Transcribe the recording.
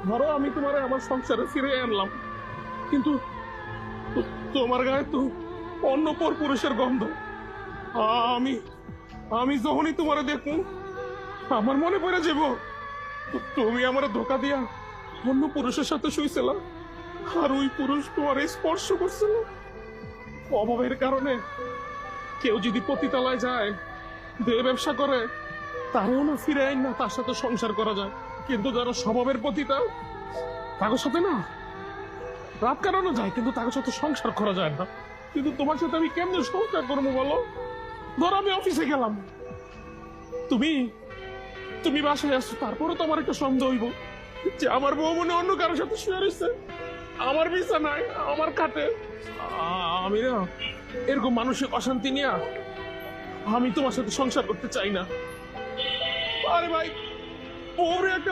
ধরো আমি তোমার আমার সংসারে ফিরে আনলাম, কিন্তু তোমার গায়ে তো অন্য পর পুরুষের গন্ধ। আমি আমি যখনই তোমারে দেখবো আমার মনে পড়ে যাব তুমি আমার ধোকা দিয়া অন্য পুরুষের সাথে শুইছিলাম, আর ওই পুরুষ তোমার স্পর্শ করছিল। অভাবের কারণে কেউ যদি পতিতালয় যায়, দেহ ব্যবসা করে, তারেও না ফিরে আইন না তার সাথে সংসার করা যায়, কিন্তু যারা স্বভাবের পতিতা তাদের সাথে না রাত কাটানো যায়, কিন্তু তাদের সাথে সংসার করা যায় না। কিন্তু তোমার সাথে আমি কেমনে সংসার করবো বলো? ধরো আমি অফিসে গেলাম, তুমি তুমি বাসায় আসছো, তারপরে তো আমার একটা সন্দেহ হইব যে আমার বউ মনে অন্য কারোর সাথে শুয়ে রয়েছে আমার বিছানায়, আমার খাটে। আমি না এরকম মানসিক অশান্তি নিয়ে আমি তোমার সাথে সংসার করতে চাই না। আরে ভাই, বউরে একটা